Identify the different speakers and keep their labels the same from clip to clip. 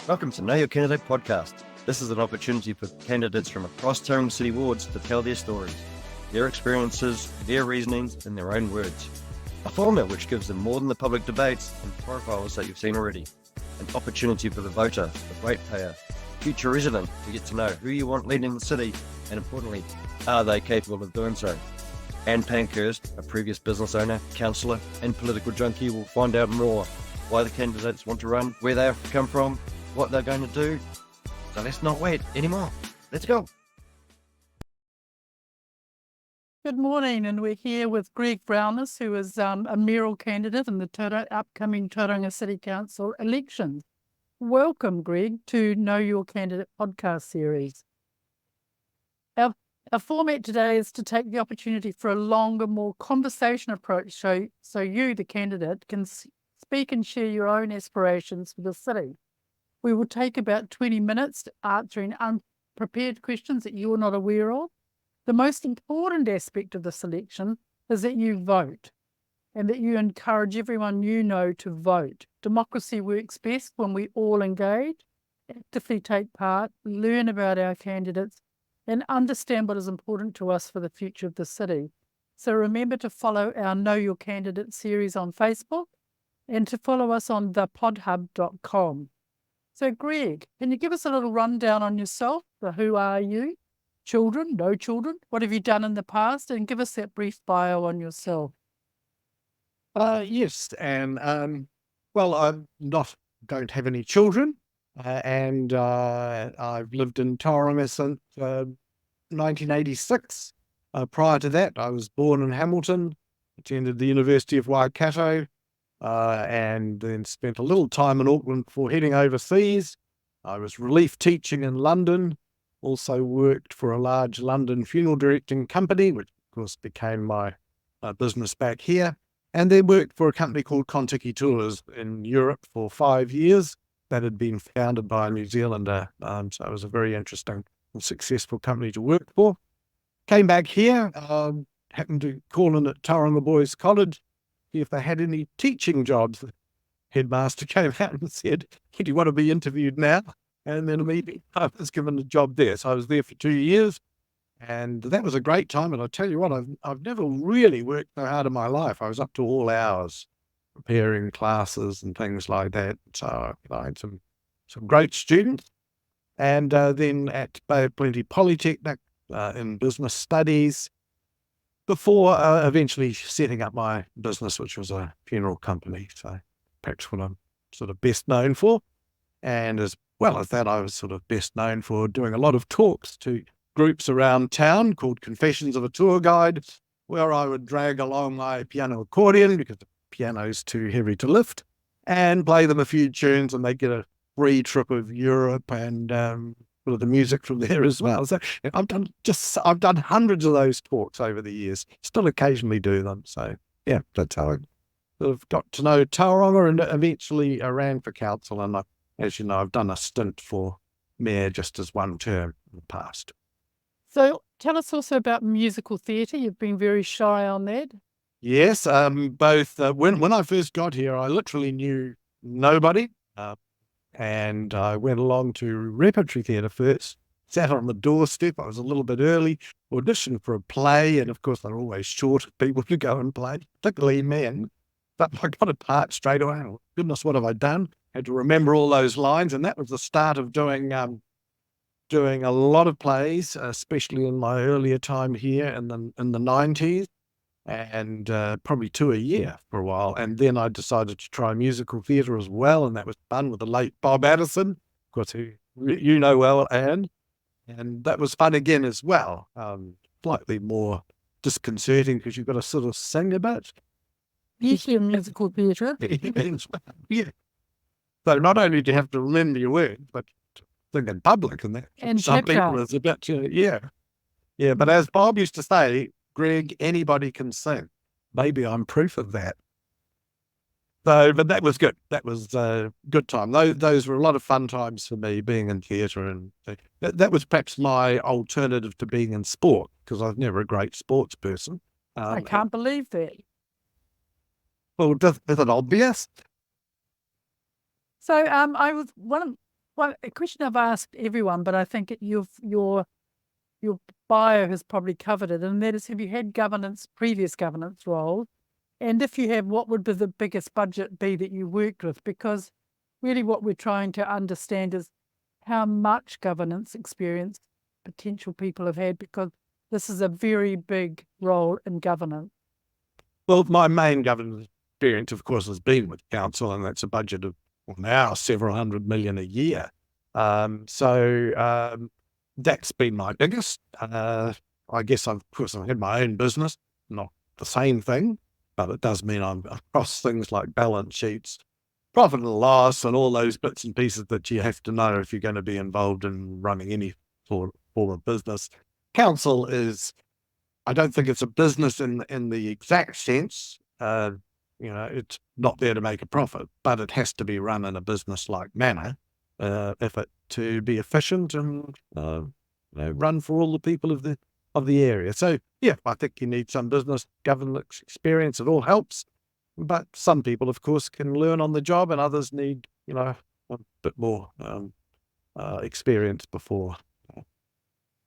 Speaker 1: Welcome to Know Your Candidate podcast. This is an opportunity for candidates from across Tauranga City wards to tell their stories, their experiences, their reasonings in their own words. A format which gives them more than the public debates and profiles that you've seen already. An opportunity for the voter, the ratepayer, future resident to get to know who you want leading the city and, importantly, are they capable of doing so? Anne Pankhurst, a previous business owner, councillor and political junkie, will find out more why the candidates want to run, where they have come from, what they're going to do. So let's not wait anymore. Let's go.
Speaker 2: Good morning, and we're here with Greg Brownless, who is a mayoral candidate in the upcoming Tauranga City Council elections. Welcome, Greg, to Know Your Candidate podcast series. Our format today is to take the opportunity for a longer, more conversation approach so you, the candidate, can speak and share your own aspirations for the city. We will take about 20 minutes answering unprepared questions that you're not aware of. The most important aspect of this election is that you vote and that you encourage everyone you know to vote. Democracy works best when we all engage, actively take part, learn about our candidates, and understand what is important to us for the future of the city. So remember to follow our Know Your Candidate series on Facebook and to follow us on thepodhub.com. So, Greg, can you give us a little rundown on yourself? Who are you? Children? No children? What have you done in the past? And give us that brief bio on yourself.
Speaker 3: Yes, and well, I don't have any children, and I've lived in Tauranga since 1986. Prior to that, I was born in Hamilton, attended the University of Waikato, and then spent a little time in Auckland before heading overseas. I was relief teaching in London, also worked for a large London funeral directing company, which of course became my business back here, and then worked for a company called Contiki Tours in Europe for 5 years that had been founded by a New Zealander. So it was a very interesting and successful company to work for. Came back here, happened to call in at Tauranga Boys College, see if they had any teaching jobs. The headmaster came out and said, "Do you want to be interviewed now?" And then immediately I was given a job there. So I was there for 2 years, and that was a great time. And I tell you what, I've never really worked so hard in my life. I was up to all hours preparing classes and things like that. So I had some great students. And then at Bay of Plenty Polytechnic in business studies, before eventually setting up my business, which was a funeral company. So perhaps what I'm sort of best known for. And as well as that, I was sort of best known for doing a lot of talks to groups around town called Confessions of a Tour Guide, where I would drag along my piano accordion because the piano's too heavy to lift, and play them a few tunes, and they'd get a free trip of Europe and the music from there as well. So I've done hundreds of those talks over the years. Still occasionally do them. So yeah, that's how I sort of got to know Tauranga, and eventually I ran for council. And as you know, I've done a stint for mayor just as one term in the past.
Speaker 2: So tell us also about musical theatre. You've been very shy on that.
Speaker 3: Yes, both. When I first got here, I literally knew nobody. And I went along to repertory theatre first, sat on the doorstep. I was a little bit early, auditioned for a play, and of course they're always short of people to go and play, particularly men. But I got a part straight away. Oh, goodness, what have I done? Had to remember all those lines, and that was the start of doing a lot of plays, especially in my earlier time here in the 90s. And probably 2 a year for a while. And then I decided to try musical theatre as well, and that was fun with the late Bob Addison, of course, who you know well, Anne. And that was fun again as well. Slightly more disconcerting because you've got to sort of sing a bit.
Speaker 2: Usually in musical theatre.
Speaker 3: Yeah. So not only do you have to remember your words, but sing in public, and that
Speaker 2: And
Speaker 3: some people is a bit, yeah. But as Bob used to say, Greg, anybody can sing. Maybe I'm proof of that. So, but that was good. That was a good time. Those were a lot of fun times for me, being in theatre, and that was perhaps my alternative to being in sport, because I was never a great sports person.
Speaker 2: I can't believe that.
Speaker 3: Well, is it obvious?
Speaker 2: So I was Well, a question I've asked everyone, but I think your bio has probably covered it, and that is, have you had previous governance roles? And if you have, what would be the biggest budget be that you worked with? Because really what we're trying to understand is how much governance experience potential people have had, because this is a very big role in governance.
Speaker 3: Well, my main governance experience, of course, has been with council, and that's a budget of now several $100 million a year. That's been my biggest. I guess I've had my own business, not the same thing, but it does mean I'm across things like balance sheets, profit and loss, and all those bits and pieces that you have to know if you're going to be involved in running any form of business. Council is, I don't think it's a business in the exact sense. It's not there to make a profit, but it has to be run in a business-like manner if it to be efficient and run for all the people of the area. So yeah, I think you need some business governance experience. It all helps, but some people, of course, can learn on the job, and others need a bit more experience before.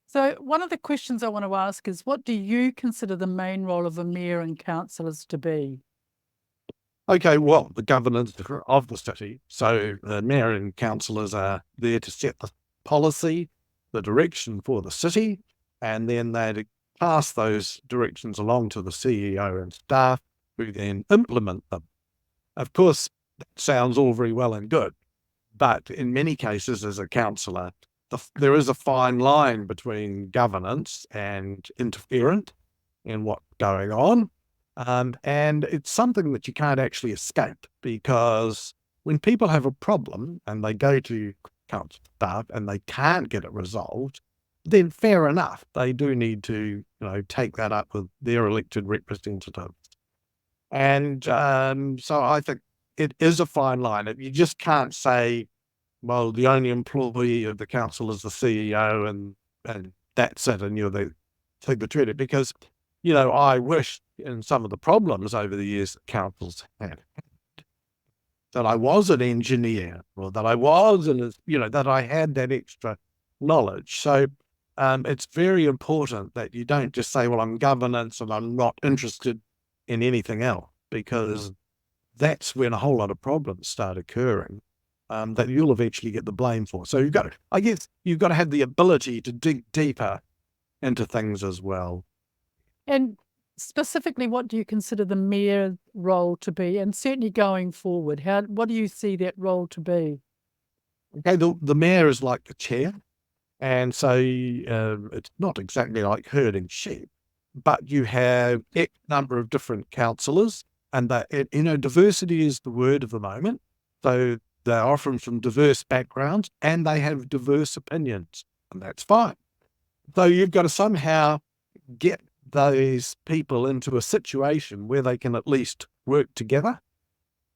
Speaker 2: So one of the questions I want to ask is, what do you consider the main role of a mayor and councillors to be?
Speaker 3: Okay, well, the governance of the city. So the mayor and councillors are there to set the policy, the direction for the city, and then they pass those directions along to the CEO and staff, who then implement them. Of course, that sounds all very well and good, but in many cases as a councillor, there is a fine line between governance and interference in what's going on. And it's something that you can't actually escape, because when people have a problem and they go to council staff and they can't get it resolved, then fair enough, they do need to, take that up with their elected representatives. And so I think it is a fine line. You just can't say, well, the only employee of the council is the CEO and that's it, and they take the credit, because I wish in some of the problems over the years that councils had, that I was an engineer, or that I was, that I had that extra knowledge. So it's very important that you don't just say, well, I'm governance and I'm not interested in anything else, because that's when a whole lot of problems start occurring that you'll eventually get the blame for. So you've got to have the ability to dig deeper into things as well.
Speaker 2: And specifically, what do you consider the mayor's role to be? And certainly going forward, what do you see that role to be?
Speaker 3: Okay, the mayor is like the chair, and so it's not exactly like herding sheep, but you have X number of different councillors, and diversity is the word of the moment. So they're often from diverse backgrounds and they have diverse opinions, and that's fine. So you've got to somehow get those people into a situation where they can at least work together,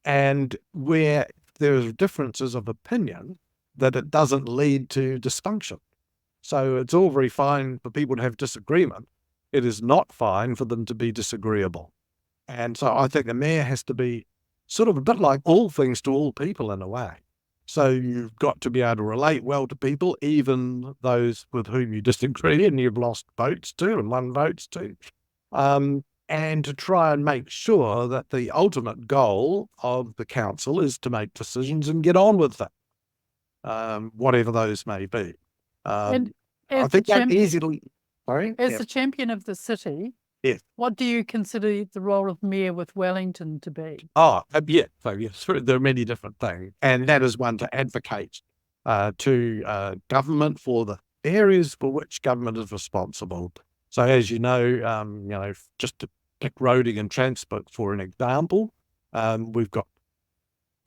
Speaker 3: and where there's differences of opinion, that it doesn't lead to dysfunction. So it's all very fine for people to have disagreement. It is not fine for them to be disagreeable. And so I think the mayor has to be sort of a bit like all things to all people in a way. So you've got to be able to relate well to people, even those with whom you disagree and you've lost votes to and won votes to. And to try and make sure that the ultimate goal of the council is to make decisions and get on with them, whatever those may be.
Speaker 2: And
Speaker 3: I think that easily. Sorry?
Speaker 2: As the champion of the city,
Speaker 3: yes.
Speaker 2: What do you consider the role of mayor with Wellington to be?
Speaker 3: So yes, there are many different things, and that is one to advocate to government for the areas for which government is responsible. So as you know, just to pick roading and transport for an example, we've got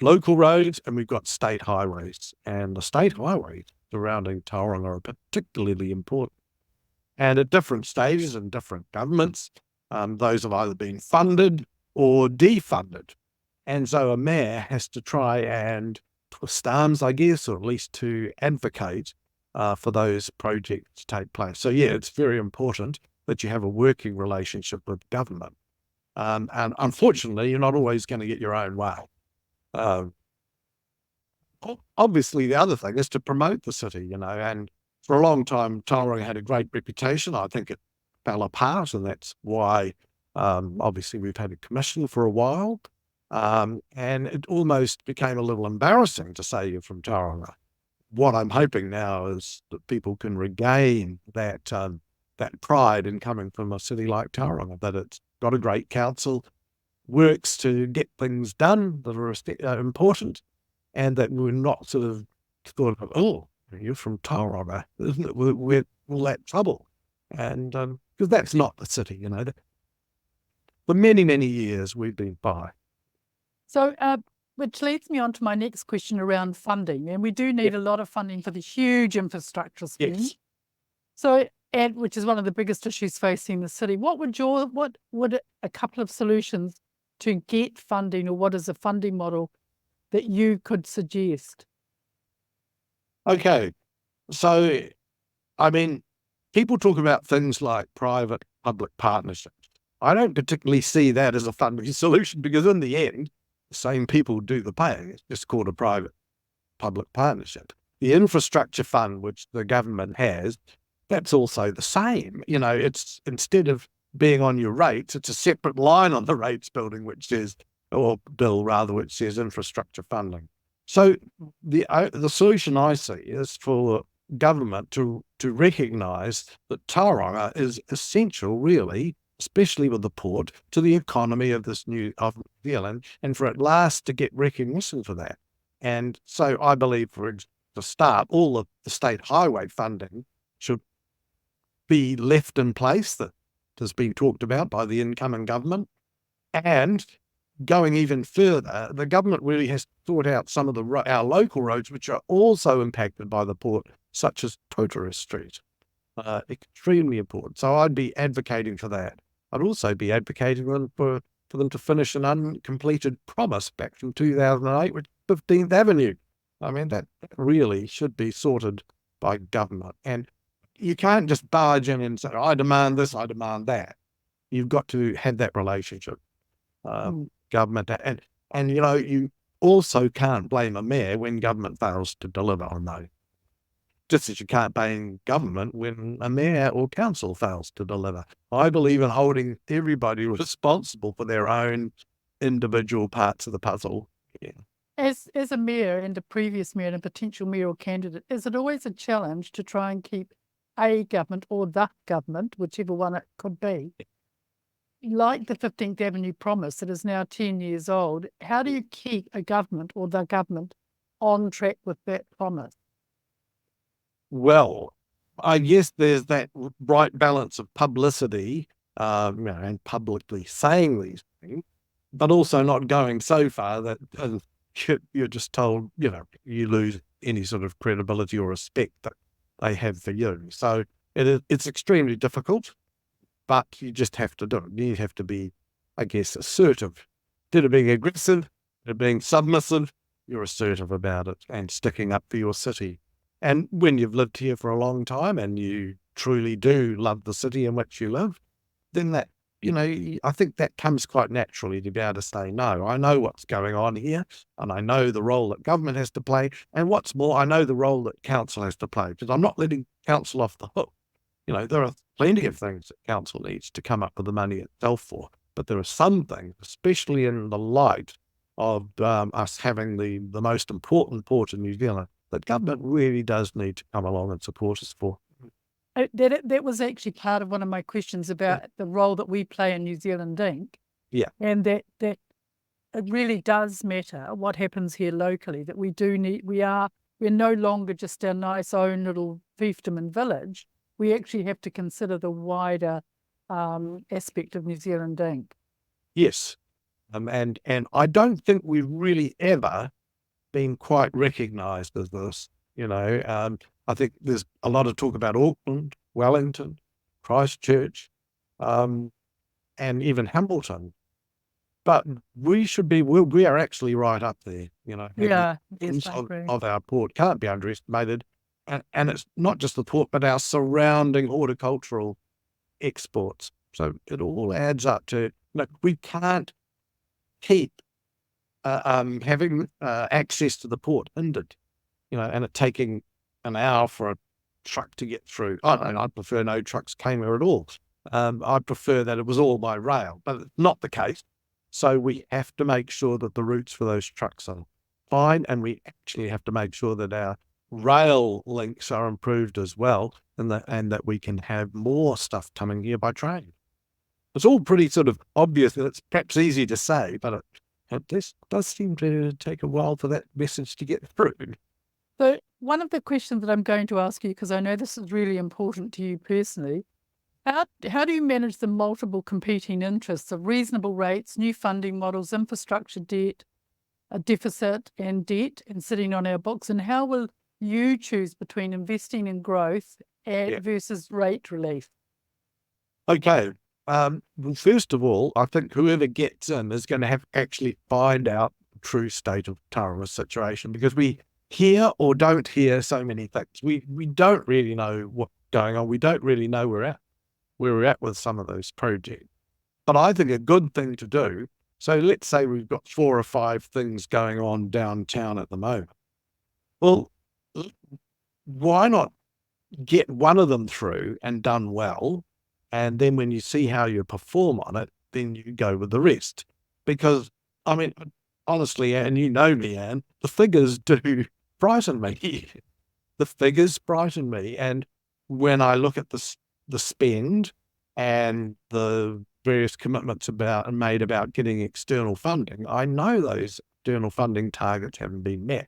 Speaker 3: local roads and we've got state highways, and the state highways surrounding Tauranga are particularly important. And at different stages and different governments, those have either been funded or defunded. And so a mayor has to try and twist arms, I guess, or at least to advocate for those projects to take place. So yeah, it's very important that you have a working relationship with government. And unfortunately, you're not always going to get your own way. obviously the other thing is to promote the city, and for a long time, Tauranga had a great reputation. I think it fell apart, and that's why, obviously we've had a commission for a while. And it almost became a little embarrassing to say you're from Tauranga. What I'm hoping now is that people can regain that pride in coming from a city like Tauranga, that it's got a great council, works to get things done that are important, and that we're not sort of thought of, oh, you're from Tauranga, isn't it? We're all that trouble. And because that's not the city, For many, many years we've been by.
Speaker 2: So, which leads me on to my next question around funding. And we do need a lot of funding for the huge infrastructure scheme.
Speaker 3: Yes.
Speaker 2: So, and which is one of the biggest issues facing the city. What would a couple of solutions to get funding, or what is a funding model that you could suggest?
Speaker 3: Okay. So, I mean, people talk about things like private-public partnerships. I don't particularly see that as a funding solution, because in the end, the same people do the paying. It's just called a private-public partnership. The infrastructure fund, which the government has, that's also the same. It's, instead of being on your rates, it's a separate line on the rates bill, which says infrastructure funding. So the solution I see is for government to recognise that Tauranga is essential, really, especially with the port, to the economy of New Zealand, and for at last to get recognition for that. And so I believe, to start, all of the state highway funding should be left in place, that has been talked about by the incoming government. And going even further, the government really has thought out some of our local roads, which are also impacted by the port, such as Tauranga Street. Extremely important. So I'd be advocating for that. I'd also be advocating for them to finish an uncompleted promise back from 2008 with 15th Avenue. I mean, that really should be sorted by government. And you can't just barge in and say, I demand this, I demand that. You've got to have that relationship. Government, and you also can't blame a mayor when government fails to deliver on those. Just as you can't blame government when a mayor or council fails to deliver. I believe in holding everybody responsible for their own individual parts of the puzzle. Yeah.
Speaker 2: As a mayor and a previous mayor and a potential mayoral candidate, is it always a challenge to try and keep a government, or the government, whichever one it could be, like the 15th Avenue promise that is now 10 years old? How do you keep a government, or the government, on track with that promise?
Speaker 3: Well, I guess there's that right balance of publicity, and publicly saying these things, but also not going so far that you're just told, you lose any sort of credibility or respect that they have for you. So it's extremely difficult, but you just have to do it. You have to be, I guess, assertive. Instead of being aggressive, instead of being submissive, you're assertive about it and sticking up for your city. And when you've lived here for a long time and you truly do love the city in which you live, then that, I think that comes quite naturally to be able to say, no, I know what's going on here, and I know the role that government has to play. And what's more, I know the role that council has to play, because I'm not letting council off the hook. There are plenty of things that council needs to come up with the money itself for, but there are some things, especially in the light of us having the most important port in New Zealand, that government really does need to come along and support us for.
Speaker 2: That was actually part of one of my questions about the role that we play in New Zealand Inc.
Speaker 3: Yeah.
Speaker 2: And that it really does matter what happens here locally, that we're no longer just our nice own little fiefdom and village. We actually have to consider the wider aspect of New Zealand Inc.
Speaker 3: Yes. And I don't think we've really ever been quite recognised as this. I think there's a lot of talk about Auckland, Wellington, Christchurch, and even Hamilton. But we are actually right up there,
Speaker 2: Yeah, yes, I agree.
Speaker 3: of our port can't be underestimated. And it's not just the port, but our surrounding horticultural exports. So it all adds up to, we can't keep having access to the port hindered, and it taking an hour for a truck to get through. I prefer no trucks came here at all. I prefer that it was all by rail, but it's not the case. So we have to make sure that the routes for those trucks are fine, and we actually have to make sure that our rail links are improved as well, and that we can have more stuff coming here by train. It's all pretty sort of obvious, and it's perhaps easy to say, but it does seem to take a while for that message to get through.
Speaker 2: So one of the questions that I'm going to ask you, because I know this is really important to you personally, how do you manage the multiple competing interests of reasonable rates, new funding models, infrastructure debt, a deficit and debt, and sitting on our books? And how will you choose between investing in growth versus rate relief?
Speaker 3: Okay. Well, first of all, I think whoever gets in is going to have to actually find out the true state of Tauranga situation, because we hear or don't hear so many things. We don't really know what's going on. We don't really know where we're at with some of those projects. But I think a good thing to do, so let's say we've got 4 or 5 things going on downtown at the moment. Well, why not get one of them through and done well? And then when you see how you perform on it, then you go with the rest. Because, I mean, honestly, and you know me, Anne, the figures do frighten me. The figures frighten me. And when I look at the spend and the various commitments made about getting external funding, I know those external funding targets haven't been met.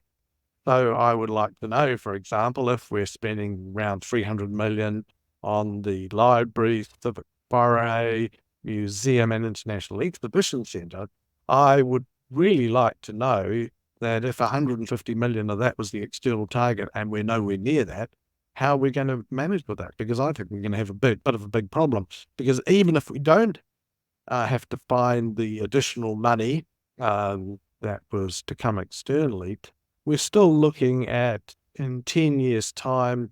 Speaker 3: So I would like to know, for example, if we're spending around 300 million on the library, civic foray, museum and international exhibition centre, I would really like to know that if 150 million of that was the external target and we're nowhere near that, how are we going to manage with that? Because I think we're going to have a bit of a big problem. Because even if we don't have to find the additional money that was to come externally, we're still looking at, in 10 years' time,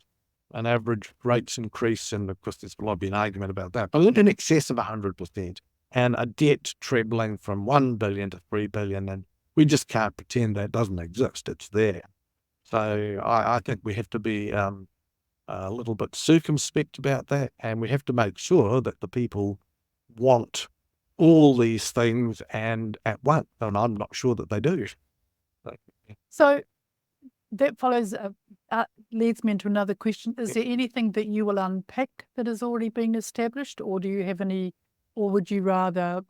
Speaker 3: an average rates increase, and of course there's a lot of been argument about that, but in excess of 100%, and a debt trebling from 1 billion to 3 billion, and we just can't pretend that doesn't exist. It's there. So I think we have to be a little bit circumspect about that, and we have to make sure that the people want all these things and at once, and I'm not sure that they do.
Speaker 2: So that leads me into another question. Is there anything that you will unpick that has already been established, or do you have any, or would you rather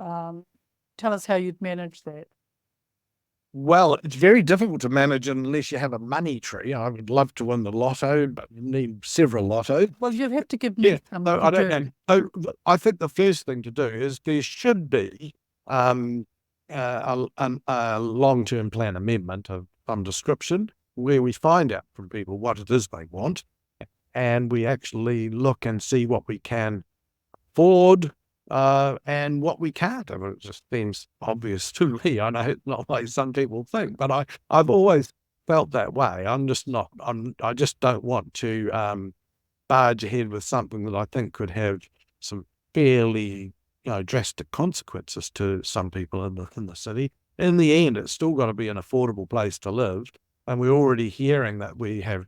Speaker 2: tell us how you'd manage that?
Speaker 3: Well, it's very difficult to manage unless you have a money tree. I would love to win the lotto, but you need several lottos.
Speaker 2: Well, you'd have to give me some.
Speaker 3: No, I don't know. So I think the first thing to do is there should be a long-term plan amendment of some description where we find out from people what it is they want, and we actually look and see what we can afford and what we can't. I mean, it just seems obvious to me. I know it's not like some people think, but I've always felt that way. I just don't want to barge ahead with something that I think could have some fairly drastic consequences to some people in the city. In the end, it's still got to be an affordable place to live. And we're already hearing that we have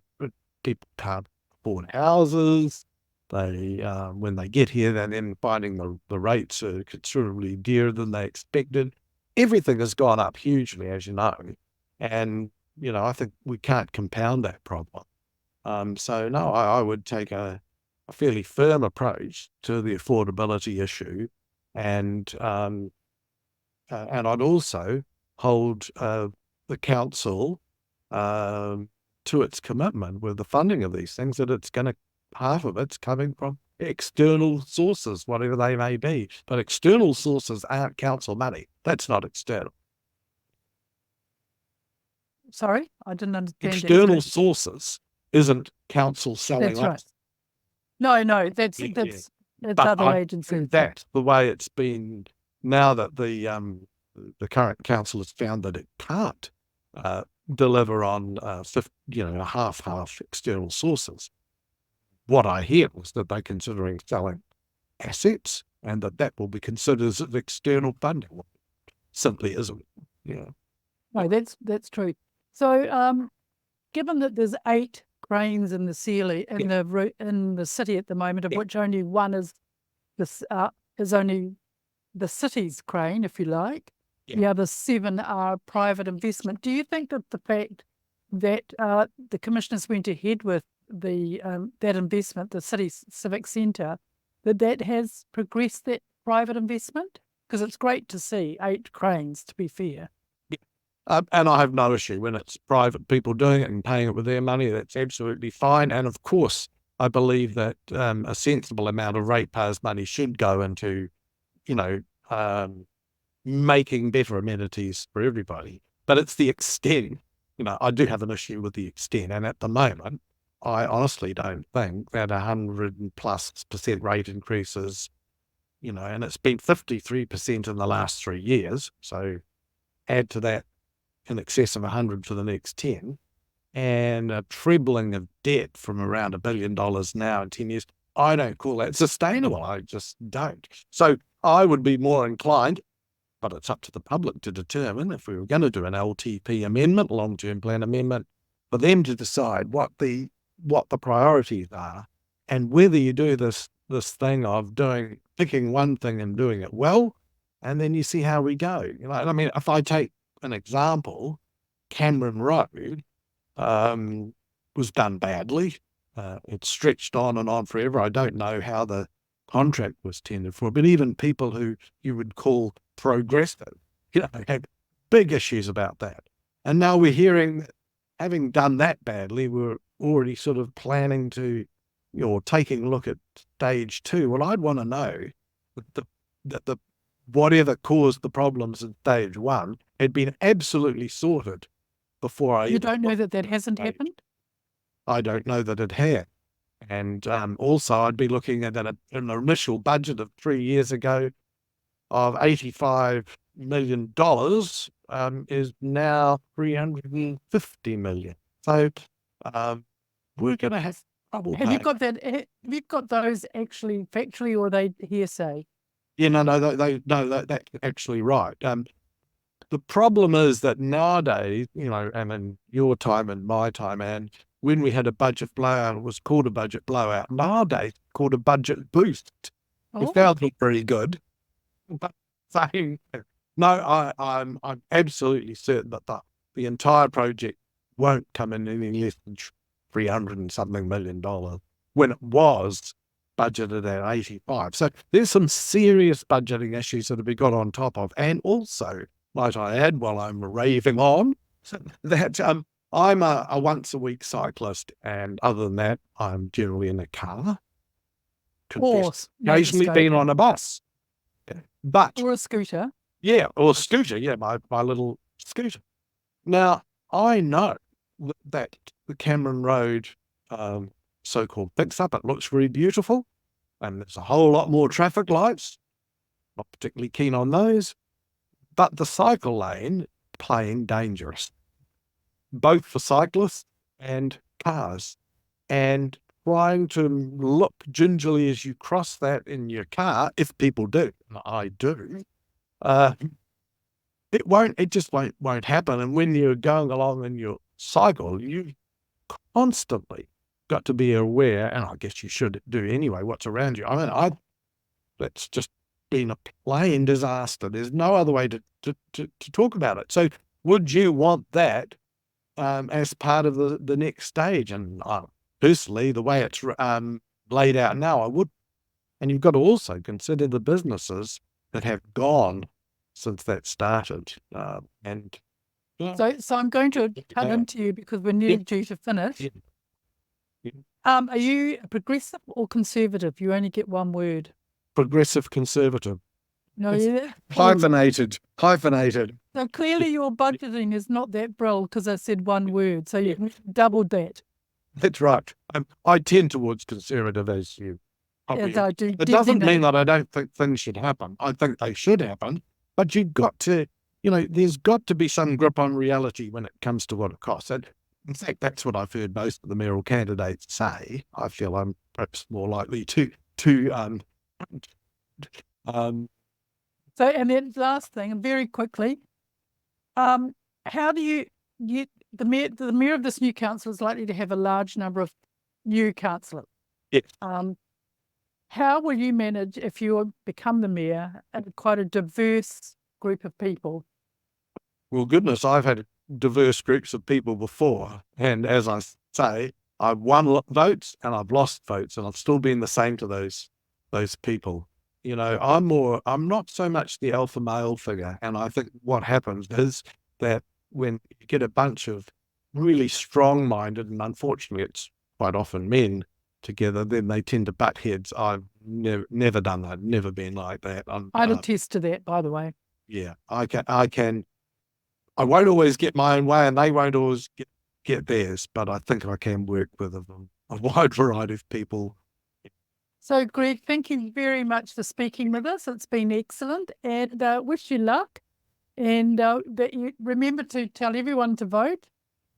Speaker 3: people can't afford houses. They, when they get here, they're then finding the rates are considerably dearer than they expected. Everything has gone up hugely, as you know. And, I think we can't compound that problem. So no, I would take a fairly firm approach to the affordability issue. And I'd also hold the council to its commitment with the funding of these things, that half of it's coming from external sources, whatever they may be. But external sources aren't council money. That's not external.
Speaker 2: Sorry, I didn't understand.
Speaker 3: External sources isn't council selling.
Speaker 2: That's right. No, that's other agencies.
Speaker 3: That's the way it's been now that the current council has found that it can't deliver on half external sources. What I hear was that they're considering selling assets, and that will be considered as external funding. Simply isn't.
Speaker 2: No, that's true. So, given that there's 8 cranes in the ceiling in the city at the moment, of which only one is only the city's crane, if you like.
Speaker 3: Yeah.
Speaker 2: The other 7 are private investment. Do you think that the fact that the commissioners went ahead with the that investment, the city civic centre, that has progressed that private investment? Because it's great to see 8 cranes, to be fair.
Speaker 3: And I have no issue when it's private people doing it and paying it with their money. That's absolutely fine. And of course, I believe that a sensible amount of ratepayers' money should go into, making better amenities for everybody. But it's the extent. I do have an issue with the extent. And at the moment, I honestly don't think that 100+% rate increases, and it's been 53% in the last 3 years. So add to that in excess of 100 for the next 10, and a trebling of debt from around $1 billion now in 10 years. I don't call that sustainable. I just don't. So I would be more inclined, but it's up to the public to determine, if we were going to do an LTP amendment, long-term plan amendment, for them to decide what the priorities are, and whether you do this thing of picking one thing and doing it well, and then you see how we go. If I take an example, Cameron Road was done badly. It stretched on and on forever. I don't know how the contract was tendered for, but even people who you would call progressive, had big issues about that. And now we're hearing, having done that badly, we're already sort of planning to, or taking a look at stage 2. Well, I'd want to know that the whatever caused the problems in stage 1 had been absolutely sorted before I...
Speaker 2: You don't know that hasn't happened?
Speaker 3: I don't know that it had. And also I'd be looking at an initial budget of 3 years ago of $85 million is now $350 million. So we're going to have trouble.
Speaker 2: Have you got that? Have you got those actually factually, or are they hearsay?
Speaker 3: Yeah, no, that's actually right. The problem is that nowadays, and in your time and my time, and when we had a budget blowout, it was called a budget blowout. Nowadays, it's called a budget boost. It sounds not very good, but saying no, I'm absolutely certain that the entire project won't come in any less than $300 and something million when it was budgeted at 85. So there's some serious budgeting issues that have been got on top of. And also, might I add, while I'm raving on, that I'm a once a week cyclist, and other than that, I'm generally in a car.
Speaker 2: Of course.
Speaker 3: Occasionally been on a bus. But
Speaker 2: or a scooter.
Speaker 3: Yeah, or a scooter, my little scooter. Now, I know that the Cameron Road so-called fix-up, it looks very beautiful, and there's a whole lot more traffic lights. Not particularly keen on those. But the cycle lane, playing dangerous, both for cyclists and cars. And trying to look gingerly as you cross that in your car, if people do, and I do, it just won't happen. And when you're going along in your cycle, you constantly got to be aware, and I guess you should do anyway, what's around you. That's just been a plain disaster. There's no other way to talk about it. So would you want that as part of the next stage? And personally, the way it's laid out now, I would. And you've got to also consider the businesses that have gone since that started. So
Speaker 2: I'm going to cut into you because we're nearly due to finish.
Speaker 3: Yeah.
Speaker 2: Are you progressive or conservative? You only get one word.
Speaker 3: Progressive conservative.
Speaker 2: No, yeah.
Speaker 3: Hyphenated.
Speaker 2: So clearly your budgeting is not that brill because I said one word. So you doubled that.
Speaker 3: That's right. I tend towards conservative, as you.
Speaker 2: Yes, I do.
Speaker 3: It doesn't mean that I don't think things should happen. I think they should happen, but you've got to, there's got to be some grip on reality when it comes to what it costs. And in fact, that's what I've heard most of the mayoral candidates say. I feel I'm perhaps more likely to. So,
Speaker 2: and then last thing, and very quickly, how do you the mayor of this new council is likely to have a large number of new councillors.
Speaker 3: Yes.
Speaker 2: How will you manage if you become the mayor and quite a diverse group of people?
Speaker 3: Well, goodness, I've had diverse groups of people before. And as I say, I've won votes and I've lost votes, and I've still been the same to those people. You know, I'm not so much the alpha male figure. And I think what happens is that when you get a bunch of really strong-minded, and unfortunately it's quite often men together, then they tend to butt heads. I've never done that, never been like that.
Speaker 2: I'd attest to that, by the way.
Speaker 3: Yeah, I won't always get my own way and they won't always get theirs, but I think I can work with a wide variety of people.
Speaker 2: So, Greg, thank you very much for speaking with us. It's been excellent, and wish you luck. And that you remember to tell everyone to vote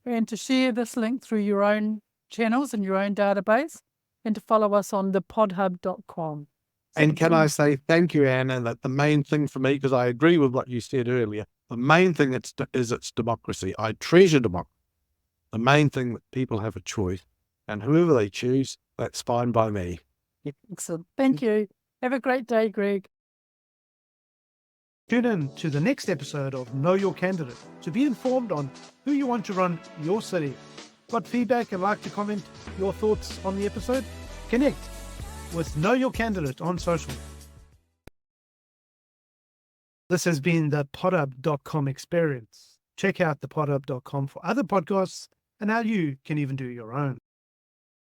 Speaker 2: and to share this link through your own channels and your own database, and to follow us on thepodhub.com.
Speaker 3: And can I say thank you, Anna, that the main thing for me, because I agree with what you said earlier, the main thing is it's democracy. I treasure democracy. The main thing that people have a choice, and whoever they choose, that's fine by me.
Speaker 2: Excellent. Thank you. Have a great day, Greg.
Speaker 4: Tune in to the next episode of Know Your Candidate to be informed on who you want to run your city. Got feedback and like to comment your thoughts on the episode? Connect with Know Your Candidate on social. This has been the podhub.com experience. Check out the podhub.com for other podcasts and how you can even do your own.